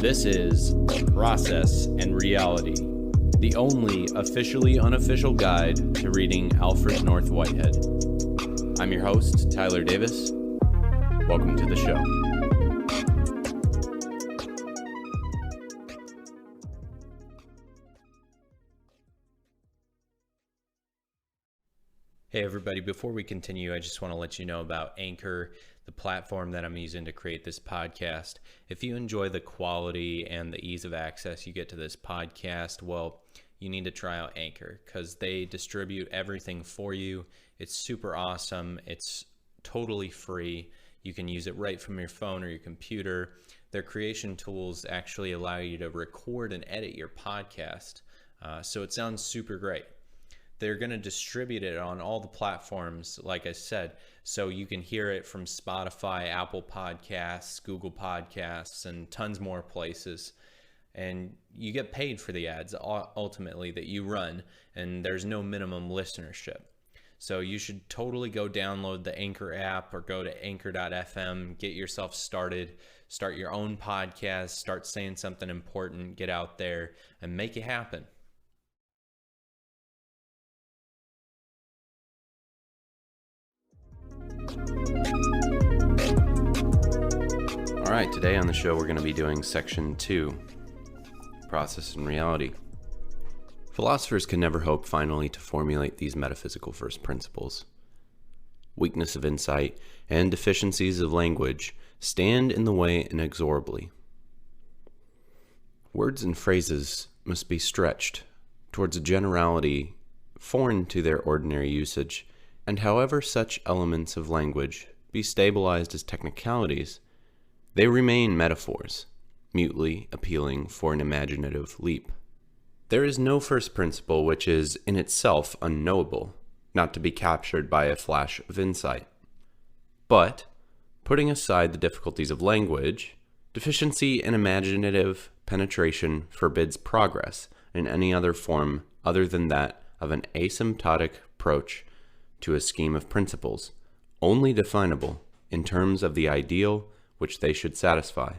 This is Process and Reality, the only officially unofficial guide to reading Alfred North Whitehead. I'm your host, Tyler Davis. Welcome to the show. Hey everybody, before we continue, I just want to let you know about Anchor, the platform that I'm using to create this podcast. If you enjoy the quality and the ease of access you get to this podcast, well, you need to try out Anchor because they distribute everything for you. It's super awesome. It's totally free. You can use it right from your phone or your computer. Their creation tools actually allow you to record and edit your podcast. So it sounds super great. They're going to distribute it on all the platforms, like I said, so you can hear it from Spotify, Apple Podcasts, Google Podcasts, and tons more places. And you get paid for the ads ultimately that you run, and there's no minimum listenership. So you should totally go download the Anchor app or go to anchor.fm, get yourself started, start your own podcast, start saying something important, get out there, and make it happen. All right, today on the show we're going to be doing Section 2, Process and Reality. Philosophers can never hope finally to formulate these metaphysical first principles. Weakness of insight and deficiencies of language stand in the way inexorably. Words and phrases must be stretched towards a generality foreign to their ordinary usage, and however such elements of language be stabilized as technicalities, they remain metaphors, mutely appealing for an imaginative leap. There is no first principle which is in itself unknowable, not to be captured by a flash of insight. But, putting aside the difficulties of language, deficiency in imaginative penetration forbids progress in any other form other than that of an asymptotic approach to a scheme of principles, only definable in terms of the ideal which they should satisfy.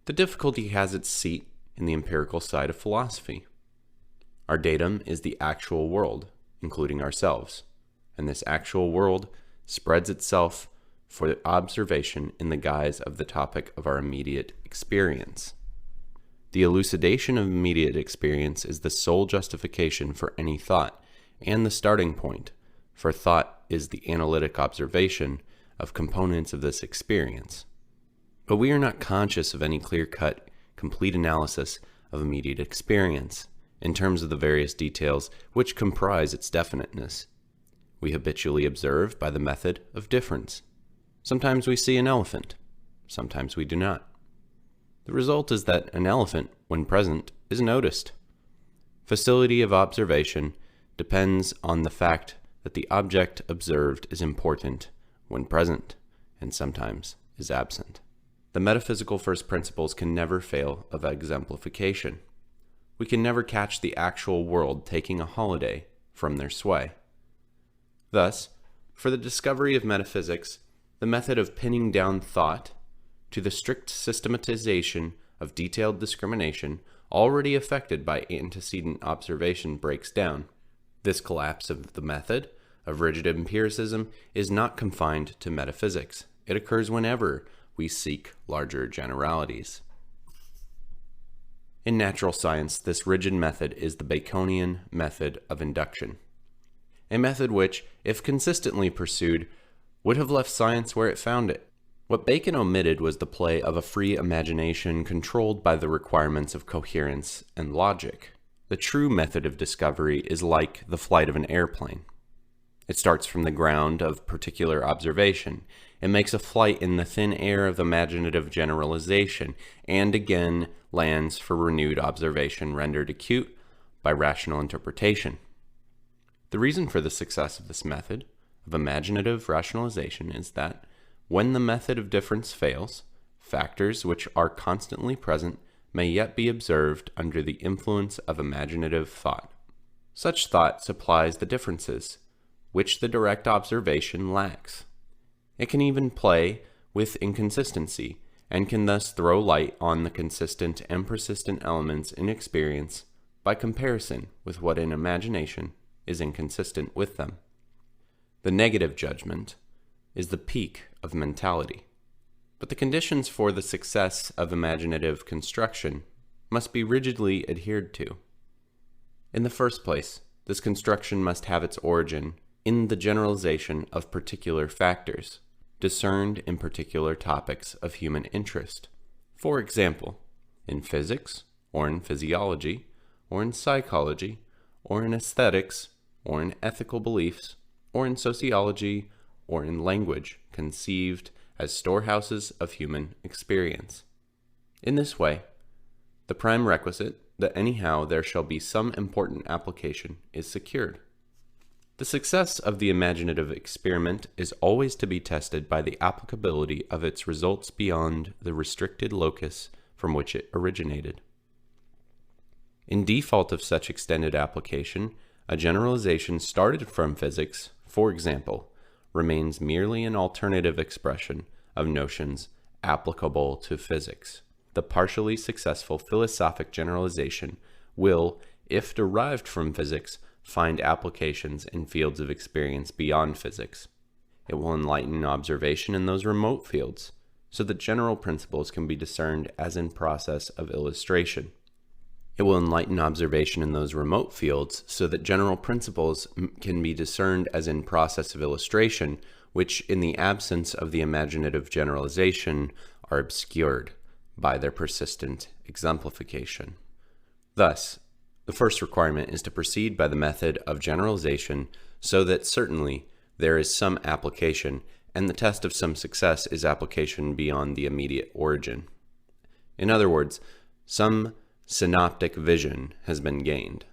The difficulty has its seat in the empirical side of philosophy. Our datum is the actual world, including ourselves, and this actual world spreads itself for observation in the guise of the topic of our immediate experience. The elucidation of immediate experience is the sole justification for any thought, and the starting point, for thought is the analytic observation of components of this experience. But we are not conscious of any clear-cut, complete analysis of immediate experience in terms of the various details which comprise its definiteness. We habitually observe by the method of difference. Sometimes we see an elephant, sometimes we do not. The result is that an elephant, when present, is noticed. Facility of observation depends on the fact that the object observed is important when present, and sometimes is absent. The metaphysical first principles can never fail of exemplification. We can never catch the actual world taking a holiday from their sway. Thus, for the discovery of metaphysics, the method of pinning down thought to the strict systematization of detailed discrimination already affected by antecedent observation breaks down. This collapse of the method of rigid empiricism is not confined to metaphysics. It occurs whenever we seek larger generalities. In natural science, this rigid method is the Baconian method of induction, a method which, if consistently pursued, would have left science where it found it. What Bacon omitted was the play of a free imagination controlled by the requirements of coherence and logic. The true method of discovery is like the flight of an airplane. It starts from the ground of particular observation. It makes a flight in the thin air of imaginative generalization, and again lands for renewed observation rendered acute by rational interpretation. The reason for the success of this method of imaginative rationalization is that when the method of difference fails, factors which are constantly present may yet be observed under the influence of imaginative thought. Such thought supplies the differences which the direct observation lacks. It can even play with inconsistency and can thus throw light on the consistent and persistent elements in experience by comparison with what in imagination is inconsistent with them. The negative judgment is the peak of mentality, but the conditions for the success of imaginative construction must be rigidly adhered to. In the first place, this construction must have its origin in the generalization of particular factors, discerned in particular topics of human interest. For example, in physics, or in physiology, or in psychology, or in aesthetics, or in ethical beliefs, or in sociology, or in language, conceived as storehouses of human experience. In this way, the prime requisite that anyhow there shall be some important application is secured. The success of the imaginative experiment is always to be tested by the applicability of its results beyond the restricted locus from which it originated. In default of such extended application, a generalization started from physics, for example, remains merely an alternative expression of notions applicable to physics. The partially successful philosophic generalization will, if derived from physics, find applications in fields of experience beyond physics. It will enlighten observation in those remote fields, so that general principles can be discerned as in process of illustration. It will enlighten observation in those remote fields, so that general principles can be discerned as in process of illustration, which, in the absence of the imaginative generalization, are obscured by their persistent exemplification. Thus, the first requirement is to proceed by the method of generalization so that certainly there is some application, and the test of some success is application beyond the immediate origin. In other words, some synoptic vision has been gained.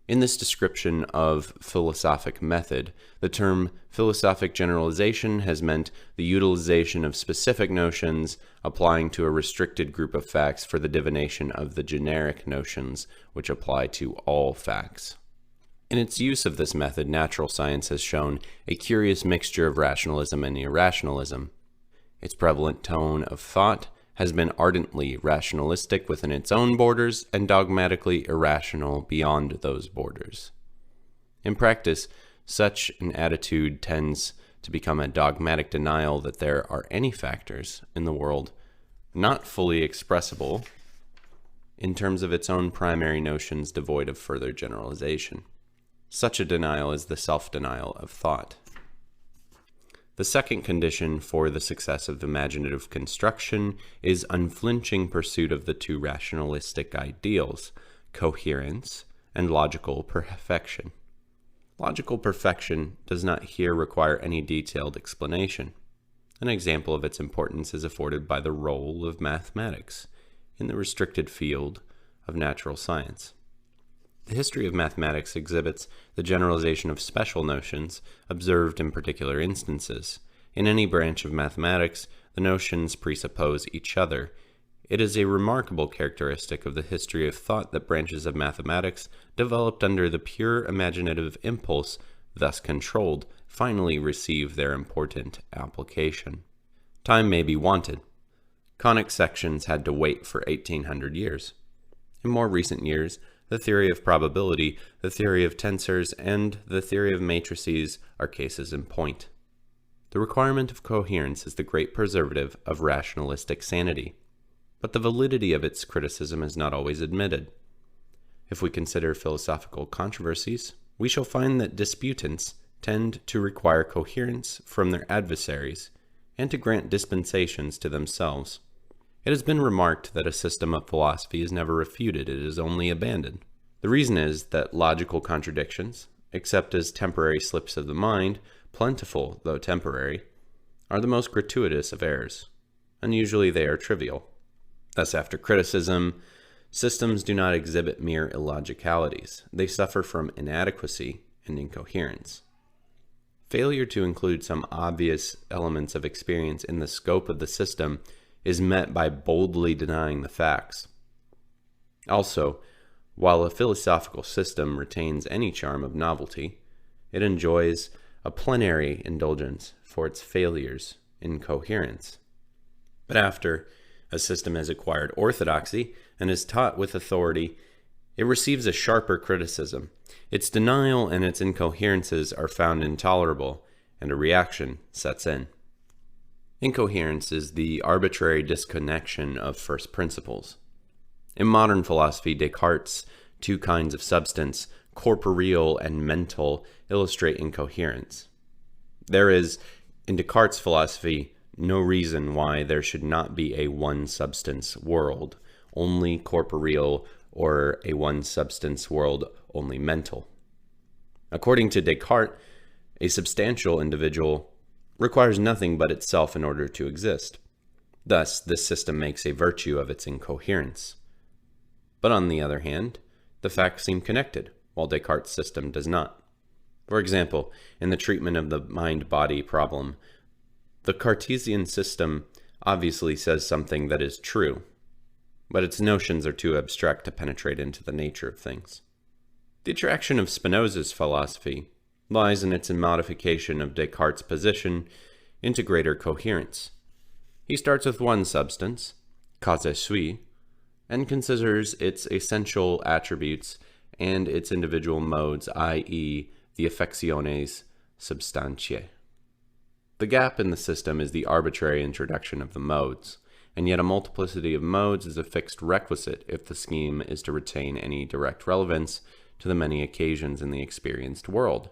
In this description of philosophic method, the term philosophic generalization has meant the utilization of specific notions applying to a restricted group of facts for the divination of the generic notions which apply to all facts. In its use of this method, natural science has shown a curious mixture of rationalism and irrationalism. Its prevalent tone of thought has been ardently rationalistic within its own borders and dogmatically irrational beyond those borders. In practice, such an attitude tends to become a dogmatic denial that there are any factors in the world not fully expressible in terms of its own primary notions devoid of further generalization. Such a denial is the self-denial of thought. The second condition for the success of imaginative construction is unflinching pursuit of the two rationalistic ideals, coherence and logical perfection. Logical perfection does not here require any detailed explanation. An example of its importance is afforded by the role of mathematics in the restricted field of natural science. The history of mathematics exhibits the generalization of special notions observed in particular instances. In any branch of mathematics, the notions presuppose each other. It is a remarkable characteristic of the history of thought that branches of mathematics, developed under the pure imaginative impulse, thus controlled, finally receive their important application. Time may be wanted. Conic sections had to wait for 1800 years. In more recent years, the theory of probability, the theory of tensors, and the theory of matrices are cases in point. The requirement of coherence is the great preservative of rationalistic sanity, but the validity of its criticism is not always admitted. If we consider philosophical controversies, we shall find that disputants tend to require coherence from their adversaries and to grant dispensations to themselves. It has been remarked that a system of philosophy is never refuted, it is only abandoned. The reason is that logical contradictions, except as temporary slips of the mind, plentiful though temporary, are the most gratuitous of errors, and usually they are trivial. Thus, after criticism, systems do not exhibit mere illogicalities. They suffer from inadequacy and incoherence. Failure to include some obvious elements of experience in the scope of the system is met by boldly denying the facts. Also, while a philosophical system retains any charm of novelty, it enjoys a plenary indulgence for its failures in coherence. But after a system has acquired orthodoxy and is taught with authority, it receives a sharper criticism. Its denial and its incoherences are found intolerable, and a reaction sets in. Incoherence is the arbitrary disconnection of first principles. In modern philosophy, Descartes' two kinds of substance, corporeal and mental, illustrate incoherence. There is, in Descartes' philosophy, no reason why there should not be a one-substance world, only corporeal, or a one-substance world, only mental. According to Descartes, a substantial individual requires nothing but itself in order to exist. Thus, this system makes a virtue of its incoherence. But on the other hand, the facts seem connected, while Descartes' system does not. For example, in the treatment of the mind-body problem, the Cartesian system obviously says something that is true, but its notions are too abstract to penetrate into the nature of things. The attraction of Spinoza's philosophy lies in its modification of Descartes' position into greater coherence. He starts with one substance, causa sui, and considers its essential attributes and its individual modes, i.e., the affectiones substantiae. The gap in the system is the arbitrary introduction of the modes, and yet a multiplicity of modes is a fixed requisite if the scheme is to retain any direct relevance to the many occasions in the experienced world.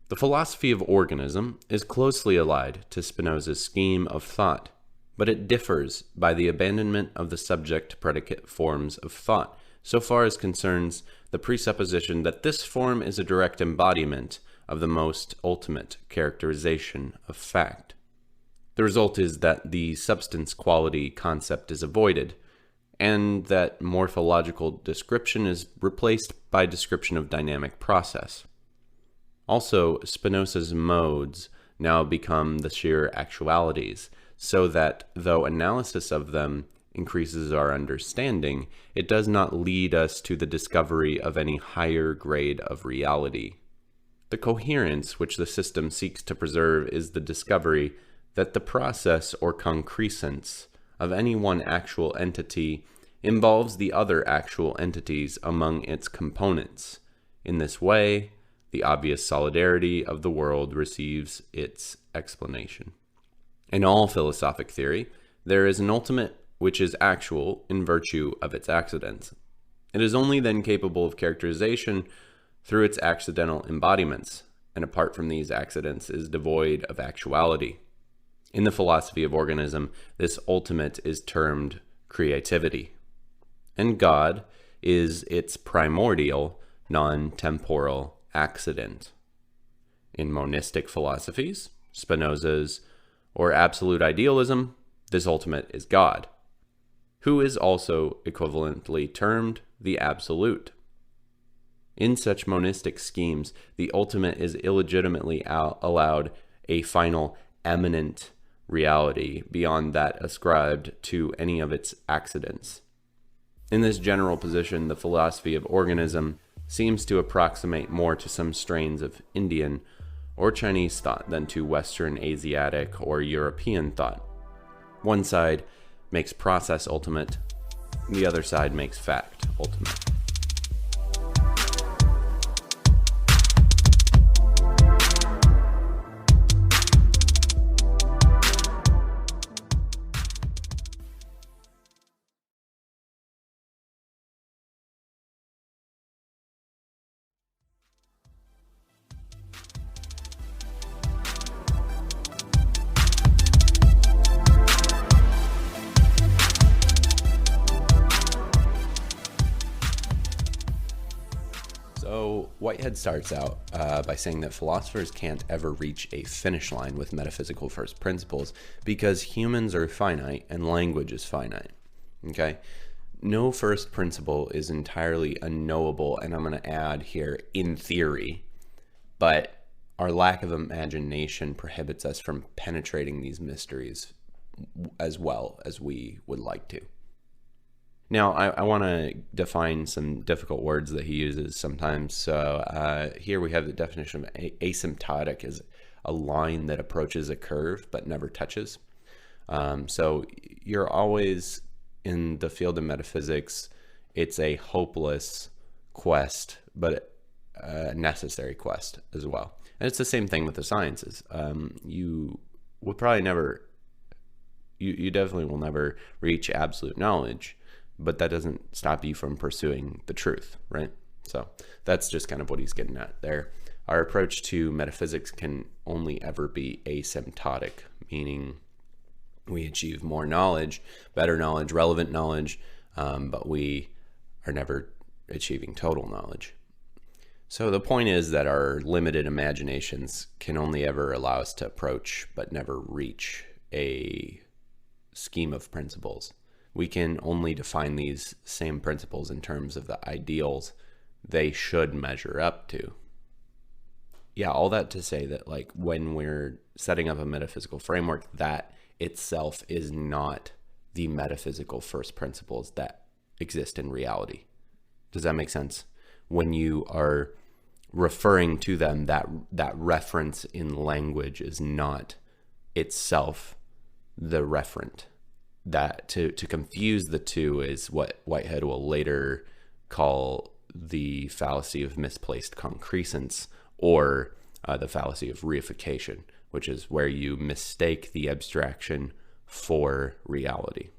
The philosophy of organism is closely allied to Spinoza's scheme of thought, but it differs by the abandonment of the subject-predicate forms of thought, so far as concerns the presupposition that this form is a direct embodiment of the most ultimate characterization of fact. The result is that the substance-quality concept is avoided, and that morphological description is replaced by description of dynamic process. Also, Spinoza's modes now become the sheer actualities, so that though analysis of them increases our understanding, it does not lead us to the discovery of any higher grade of reality. The coherence which the system seeks to preserve is the discovery that the process or concrescence of any one actual entity involves the other actual entities among its components. In this way, the obvious solidarity of the world receives its explanation. In all philosophic theory, there is an ultimate which is actual in virtue of its accidents. It is only then capable of characterization through its accidental embodiments, and apart from these accidents is devoid of actuality. In the philosophy of organism, this ultimate is termed creativity, and God is its primordial, non-temporal accident. In monistic philosophies, Spinoza's, or absolute idealism, this ultimate is God, who is also equivalently termed the absolute. In such monistic schemes, the ultimate is illegitimately allowed a final eminent reality beyond that ascribed to any of its accidents. In this general position, the philosophy of organism seems to approximate more to some strains of Indian or Chinese thought than to Western, Asiatic, or European thought. One side makes process ultimate, the other side makes fact ultimate. So Whitehead starts out by saying that philosophers can't ever reach a finish line with metaphysical first principles because humans are finite and language is finite. Okay? No first principle is entirely unknowable, and I'm going to add here, in theory, but our lack of imagination prohibits us from penetrating these mysteries as well as we would like to. Now, I want to define some difficult words that he uses sometimes. So here we have the definition of asymptotic is a line that approaches a curve but never touches. So you're always in the field of metaphysics. It's a hopeless quest, but a necessary quest as well. And it's the same thing with the sciences. You will probably never, you definitely will never reach absolute knowledge, but that doesn't stop you from pursuing the truth, right? So that's just kind of what he's getting at there. Our approach to metaphysics can only ever be asymptotic, meaning we achieve more knowledge, better knowledge, relevant knowledge, but we are never achieving total knowledge. So the point is that our limited imaginations can only ever allow us to approach but never reach a scheme of principles. We can only define these same principles in terms of the ideals they should measure up to. Yeah, all that to say that, like, when we're setting up a metaphysical framework, that itself is not the metaphysical first principles that exist in reality. Does that make sense? When you are referring to them, that reference in language is not itself the referent. That to confuse the two is what Whitehead will later call the fallacy of misplaced concrescence, or the fallacy of reification, which is where you mistake the abstraction for reality.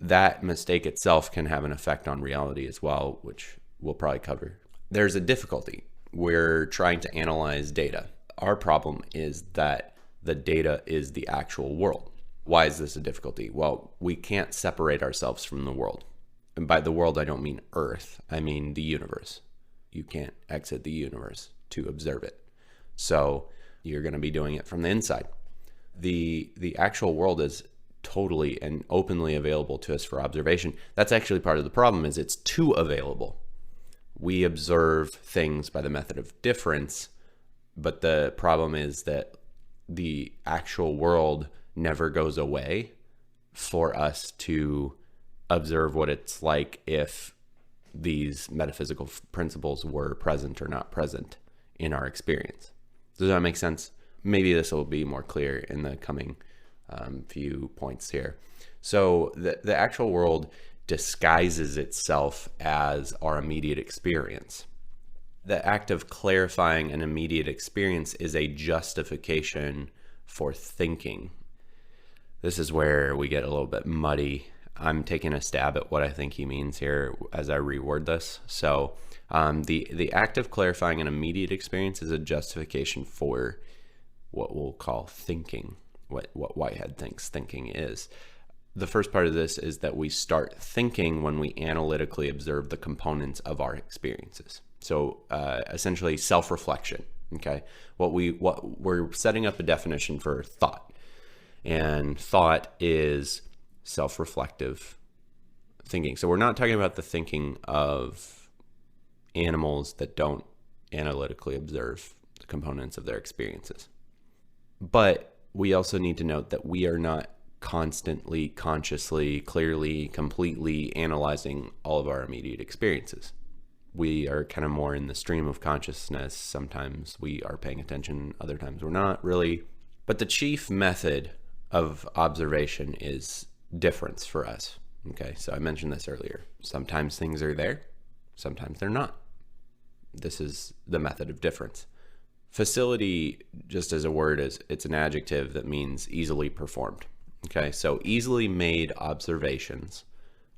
That mistake itself can have an effect on reality as well, which we'll probably cover. There's a difficulty. We're trying to analyze data. Our problem is that the data is the actual world. Why is this a difficulty? Well, we can't separate ourselves from the world. And by the world, I don't mean Earth. I mean the universe. You can't exit the universe to observe it. So you're going to be doing it from the inside. The actual world is totally and openly available to us for observation. That's actually part of the problem, is it's too available. We observe things by the method of difference, but the problem is that the actual world never goes away for us to observe what it's like if these metaphysical principles were present or not present in our experience. Does that make sense? Maybe this will be more clear in the coming few points here. So the actual world disguises itself as our immediate experience. The act of clarifying an immediate experience is a justification for thinking. This is where we get a little bit muddy. I'm taking a stab at what I think he means here as I reword this. So the act of clarifying an immediate experience is a justification for what we'll call thinking, what Whitehead thinks thinking is. The first part of this is that we start thinking when we analytically observe the components of our experiences. So essentially self-reflection, okay? What we're setting up a definition for thought. And thought is self-reflective thinking. So we're not talking about the thinking of animals that don't analytically observe the components of their experiences. But we also need to note that we are not constantly, consciously, clearly, completely analyzing all of our immediate experiences. We are kind of more in the stream of consciousness. Sometimes we are paying attention, other times we're not really. But the chief method of observation is difference for us. Okay, so I mentioned this earlier. Sometimes things are there, sometimes they're not. This is the method of difference. Facility, just as a word, it's an adjective that means easily performed. Okay, so easily made observations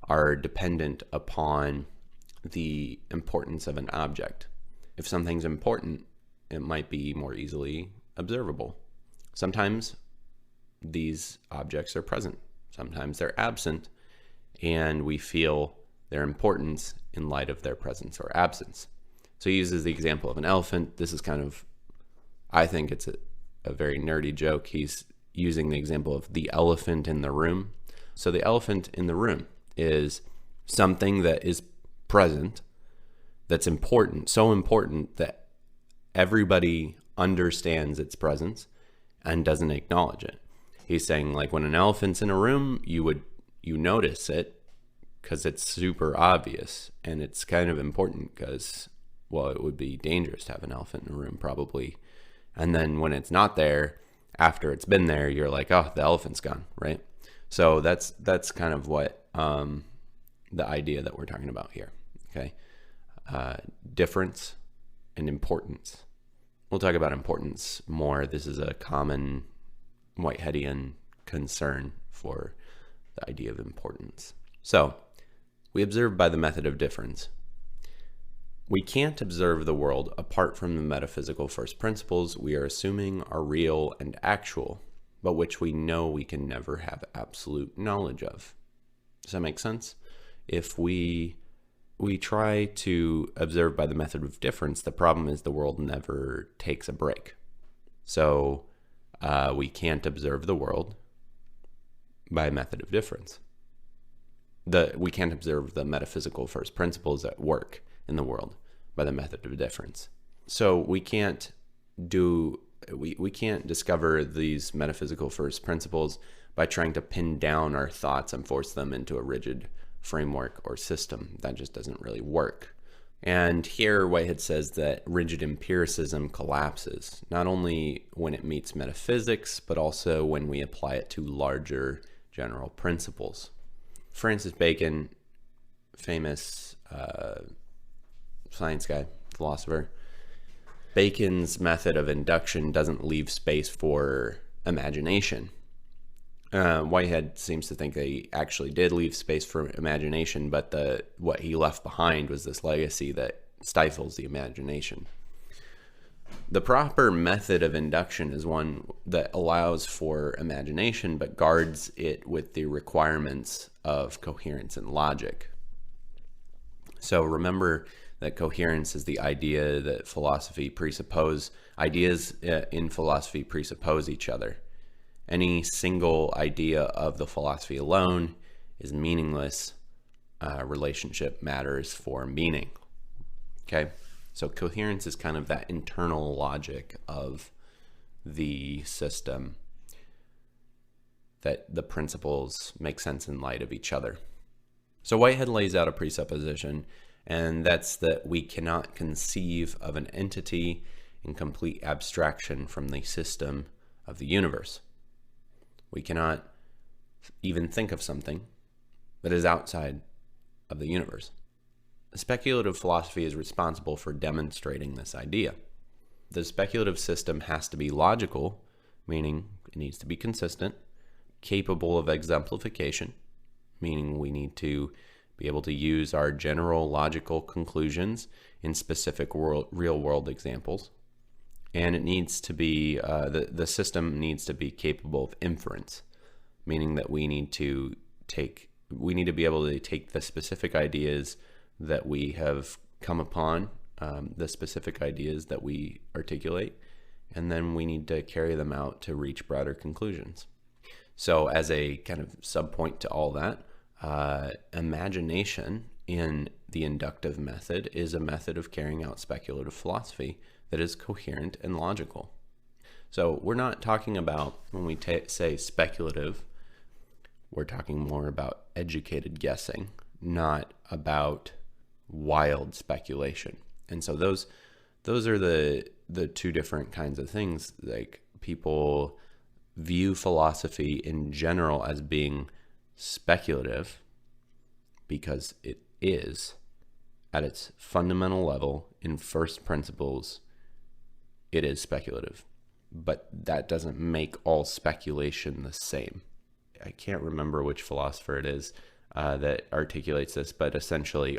are dependent upon the importance of an object. If something's important, it might be more easily observable. Sometimes these objects are present, sometimes they're absent, and we feel their importance in light of their presence or absence. So he uses the example of an elephant. This is kind of, I think it's a very nerdy joke. He's using the example of the elephant in the room. So the elephant in the room is something that is present, that's important, so important that everybody understands its presence and doesn't acknowledge it. He's saying, like, when an elephant's in a room, you notice it because it's super obvious, and it's kind of important because, well, it would be dangerous to have an elephant in a room probably. And then when it's not there, after it's been there, you're like, oh, the elephant's gone, right? So that's kind of what the idea that we're talking about here. Okay, difference and importance. We'll talk about importance more. This is a common Whiteheadian concern for the idea of importance. So we observe by the method of difference. We can't observe the world apart from the metaphysical first principles we are assuming are real and actual, but which we know we can never have absolute knowledge of. Does that make sense? If we try to observe by the method of difference, the problem is the world never takes a break. So we can't observe the world by a method of difference. We can't observe the metaphysical first principles at work in the world by the method of difference. So we can't discover these metaphysical first principles by trying to pin down our thoughts and force them into a rigid framework or system. That just doesn't really work. And here Whitehead says that rigid empiricism collapses, not only when it meets metaphysics, but also when we apply it to larger general principles. Francis Bacon, famous science guy, philosopher, Bacon's method of induction doesn't leave space for imagination. Whitehead seems to think they actually did leave space for imagination, but what he left behind was this legacy that stifles the imagination. The proper method of induction is one that allows for imagination, but guards it with the requirements of coherence and logic. So remember that coherence is the idea that ideas in philosophy presuppose each other. Any single idea of the philosophy alone is meaningless. Relationship matters for meaning. Okay, so coherence is kind of that internal logic of the system, that the principles make sense in light of each other. So Whitehead lays out a presupposition, and that's that we cannot conceive of an entity in complete abstraction from the system of the universe. We cannot even think of something that is outside of the universe. Speculative philosophy is responsible for demonstrating this idea. The speculative system has to be logical, meaning it needs to be consistent, capable of exemplification, meaning we need to be able to use our general logical conclusions in specific real-world examples. And it needs to be, the system needs to be capable of inference, meaning that we need to be able to take the specific ideas that we have come upon, the specific ideas that we articulate, and then we need to carry them out to reach broader conclusions. So as a kind of subpoint to all that, imagination in the inductive method is a method of carrying out speculative philosophy that is coherent and logical. So we're not talking about, when we say speculative, we're talking more about educated guessing, not about wild speculation. And so those are the two different kinds of things. Like, people view philosophy in general as being speculative because it is, at its fundamental level, in first principles, it is speculative. But that doesn't make all speculation the same. I can't remember which philosopher it is that articulates this, but essentially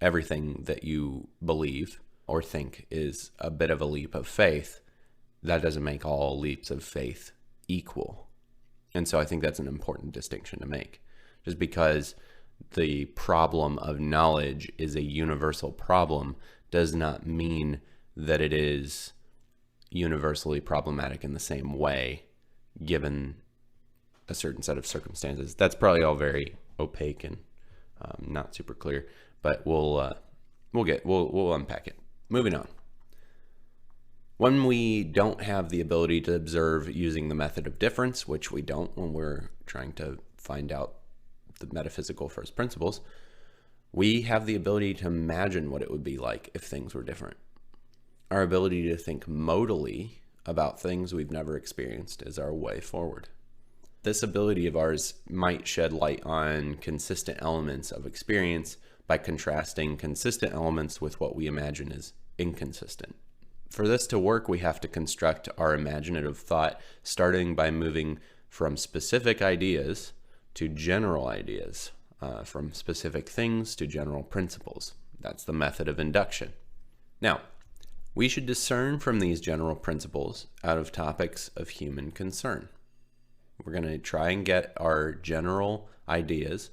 everything that you believe or think is a bit of a leap of faith. That doesn't make all leaps of faith equal. And so I think that's an important distinction to make. Just because the problem of knowledge is a universal problem does not mean that it is universally problematic in the same way, given a certain set of circumstances. That's probably all very opaque and not super clear, but we'll unpack it. Moving on. When we don't have the ability to observe using the method of difference, which we don't when we're trying to find out the metaphysical first principles, we have the ability to imagine what it would be like if things were different. Our ability to think modally about things we've never experienced is our way forward. This ability of ours might shed light on consistent elements of experience by contrasting consistent elements with what we imagine is inconsistent. For this to work, we have to construct our imaginative thought, starting by moving from specific ideas to general ideas, from specific things to general principles. That's the method of induction. Now, we should discern from these general principles out of topics of human concern. We're going to try and get our general ideas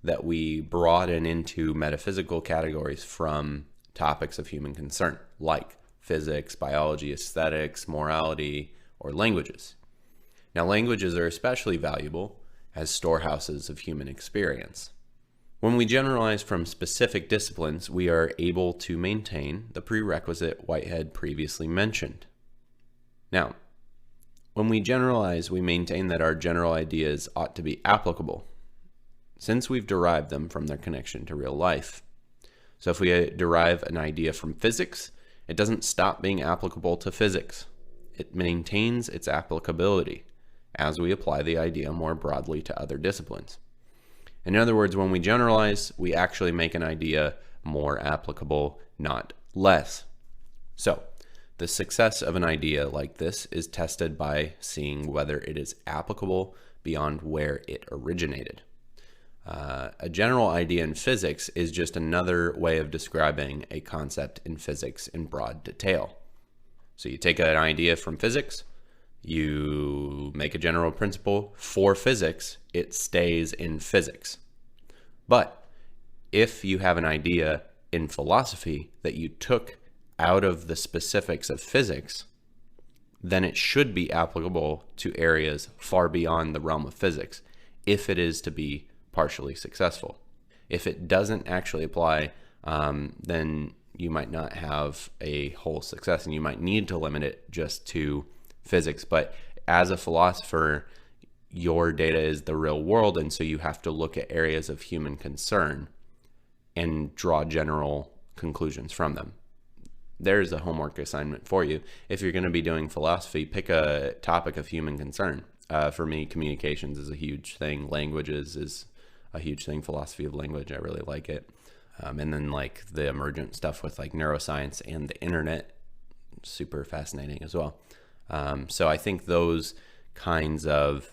that we broaden into metaphysical categories from topics of human concern, like physics, biology, aesthetics, morality, or languages. Now, languages are especially valuable as storehouses of human experience. When we generalize from specific disciplines, we are able to maintain the prerequisite Whitehead previously mentioned. Now, when we generalize, we maintain that our general ideas ought to be applicable, since we've derived them from their connection to real life. So if we derive an idea from physics, it doesn't stop being applicable to physics. It maintains its applicability as we apply the idea more broadly to other disciplines. In other words, when we generalize, we actually make an idea more applicable, not less. So, the success of an idea like this is tested by seeing whether it is applicable beyond where it originated. A general idea in physics is just another way of describing a concept in physics in broad detail. So you take an idea from physics, you make a general principle for physics, it stays in physics. But if you have an idea in philosophy that you took out of the specifics of physics, then it should be applicable to areas far beyond the realm of physics if it is to be partially successful. If it doesn't actually apply, then you might not have a whole success, and you might need to limit it just to physics. But as a philosopher, your data is the real world, and so you have to look at areas of human concern and draw general conclusions from them. There's a homework assignment for you. If you're going to be doing philosophy, pick a topic of human concern. For me, communications is a huge thing. Languages is a huge thing. Philosophy of language, I really like it. And then like the emergent stuff with like neuroscience and the internet, super fascinating as well. So I think those kinds of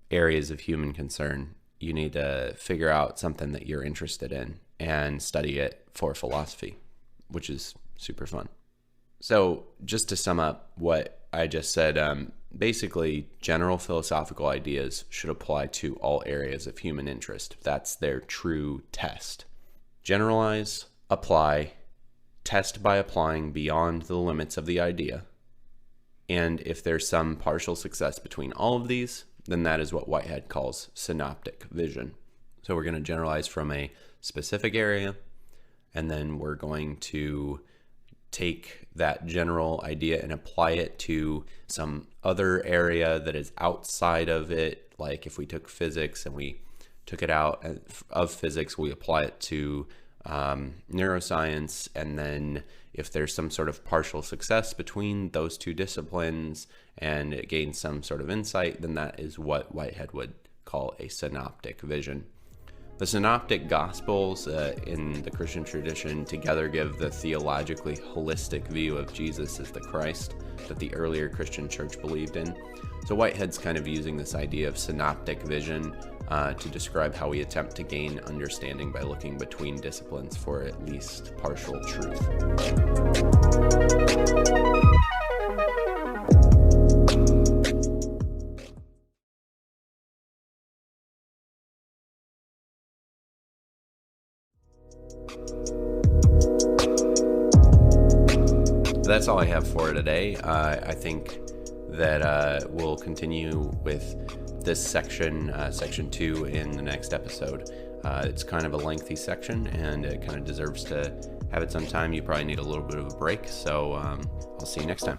areas of human concern, you need to figure out something that you're interested in and study it for philosophy, which is super fun. So just to sum up what I just said, basically general philosophical ideas should apply to all areas of human interest. That's their true test. Generalize, apply, test by applying beyond the limits of the idea. And if there's some partial success between all of these, then that is what Whitehead calls synoptic vision. So we're going to generalize from a specific area, and then we're going to take that general idea and apply it to some other area that is outside of it. Like if we took physics and we took it out of physics, we apply it to neuroscience, and then if there's some sort of partial success between those two disciplines and it gains some sort of insight, then that is what Whitehead would call a synoptic vision. The synoptic gospels in the Christian tradition together give the theologically holistic view of Jesus as the Christ that the earlier Christian church believed in. So Whitehead's kind of using this idea of synoptic vision to describe how we attempt to gain understanding by looking between disciplines for at least partial truth. That's all I have for today. I think that we'll continue with this section, section 2, in the next episode. It's kind of a lengthy section, and it kind of deserves to have its own time. You probably need a little bit of a break, so I'll see you next time.